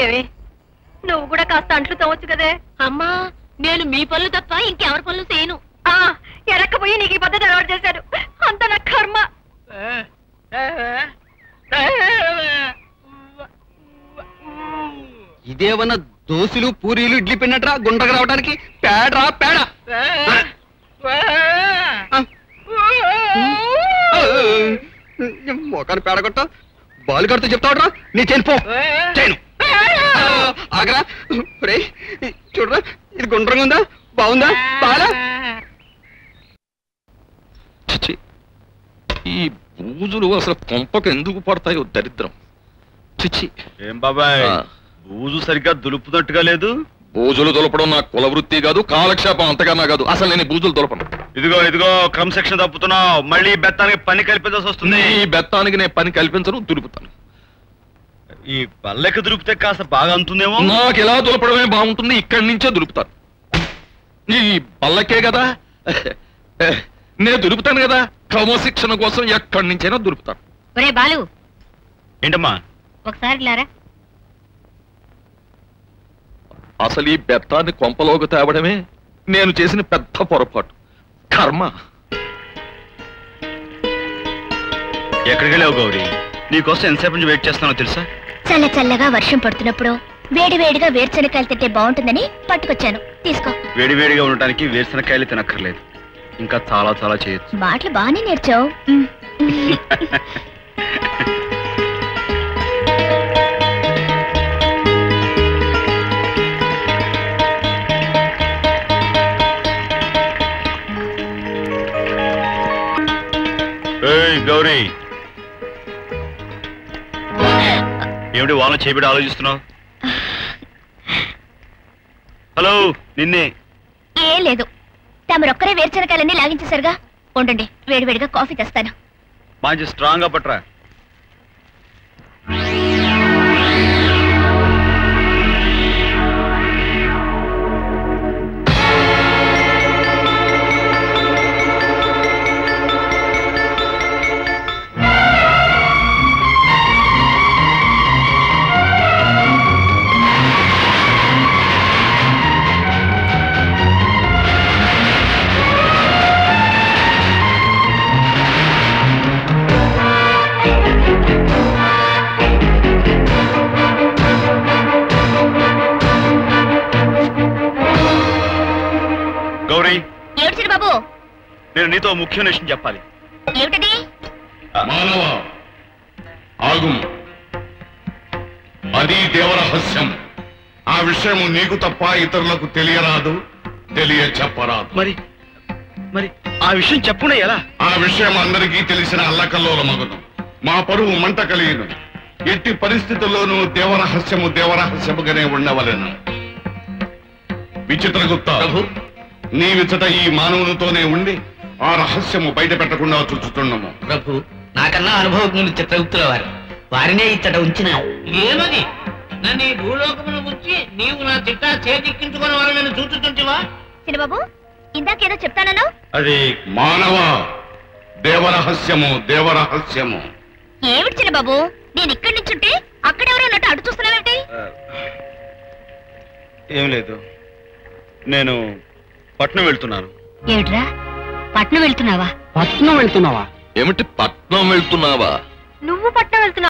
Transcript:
ఏమి నువ్వు కూడా కాస్త అంట్లు తవ్వచ్చు కదే. అమ్మా నేను మీ పనులు తప్ప ఇంకెవరి పనులు చేయను. ఎరక్కపోయి నీకు ఈ పద్ధతి అలవాటు చేశాడు. అంత నా కర్మ. ఇదేమన్నా దోశలు పూరీలు ఇడ్లీ పిన్నట్రా గుండ్రగా రావడానికి? పేడరా పేడ. మొఖాన్ని పేడ కొట్ట బాలు కడితే చెప్తావుడ్రా నీ చెల్పో చేయను. ఆగరా రే చూడరా ఇది గుండ్రంగా ఉందా బాగుందా బాలా? ఈ బూజులు అసలు కొంపకు ఎందుకు పడతాయో దరిద్రం. చిచ్చి ఏం బాబాయ్ బూజు సరిగ్గా దులుపునట్టుగా లేదు. బూజులు దులపడం నా కుల వృత్తి కాదు, కాలక్షేపం అంతకన్నా కాదు. అసలు నేను బూజులు దులపను. ఇదిగో ఇదిగో క్రమశిక్షణ తప్పుతున్నావు. మళ్ళీ బెత్తానికి పని కల్పించాల్సి వస్తుంది. ఈ బెత్తానికి నేను పని కల్పించను, దులుపుతాను. ఈ పల్లెకి దులిపితే కాస్త బాగా అంతుందేమో. నాకు ఎలా దులపడమే బాగుంటుంది, ఇక్కడి నుంచే దులుపుతాను. ఈ పల్లకే కదా నేను దులుపుతాను కదా, క్రమశిక్షణ కోసం ఎక్కడి నుంచైనా దులుపుతాను. ఒరే బాలు ఏంటమ్మా ఒకసారి లారా. అసలు ఈ బెత్తాన్ని కొంపలోకి తేవడమే నేను చేసిన పెద్ద పొరపాటు. కర్మ. ఎక్కడికి వెళ్ళావు గౌరీ? నీకోసం ఎంతసేపు నుంచి వెయిట్ చేస్తున్నానో తెలుసా? చల్ల చల్లగా వర్షం పడుతున్నప్పుడు వేడి వేడిగా వేరుశనకాయలు తింటే బాగుంటుందని పట్టుకొచ్చాను, తీసుకో. వేడి వేడిగా ఉండటానికి వేరుశనకాయలు తినక్కర్లేదు, ఇంకా చాలా చాలా చేయొచ్చు. మాటలు బాగానే నేర్చావు. గౌరీ ఏమిటి వాళ్ళ చేపిడి ఆలోచిస్తున్నావు? హలో నిన్నే. ఏం లేదు, తమరొక్కరే వేరుశనకాయలన్నీ లాగించేసరిగా. ఉండండి వేడివేడిగా కాఫీ తెస్తాను. మంచి స్ట్రాంగ్ గా పట్రా. గౌరీ ఏడ్చిరు బాబు, నేను నీతో ముఖ్యమైన విషయం చెప్పాలి. ఏమిటది? మానవ ఆగు, అది దేవరహస్యం. ఆ విషయం నీకు తప్ప ఇతరులకు తెలియరాదు, తెలియ చెప్పరాదు. మరి మరి ఆ విషయం చెప్పునే ఎలా? ఆ విషయం అందరికీ తెలిసిన అల్లకల్లోల మగును, మా పరువు మంట కలిగిను. ఎట్టి పరిస్థితుల్లోనూ దేవరహస్యము దేవరహస్యముగానే ఉండవలెను. విచిత్రగుప్త, నీ విచట ఈ మానవునితోనే ఉండి ఆ రహస్యము బయట పెట్టకుండా చూచుతున్నాము. ప్రభు, నాకన్నా అనుభవజ్ఞులు చిత్రగుప్తుల వారు, వారినే ఇచ్చట ఉంచిన. ఏమది నన్ను ఈ భూలోకమును ఉంచి నీవు నా చిట్టా చేతిక్కించుకుని వారు నన్ను చూచుతుంటివా? చిన్నబాబు, ఇందాకేదో చెప్తానను. అది మానవ దేవరహస్యము దేవరహస్యము. ఏమిటి చిన్నబాబు, నేను ఇక్కడి నుంచి ఉంటే అక్కడెవరో ఉన్నట్టు అటు చూస్తున్నావేంటి? ఏం లేదు, నేను పట్నం వెళ్తున్నాను. ఏమిట్రా పట్నం వెళ్తున్నావా? పట్నం వెళ్తున్నావా? ఏమిటి పట్నం వెళ్తున్నావా? నువ్వు పట్నం వెళ్తున్నావా?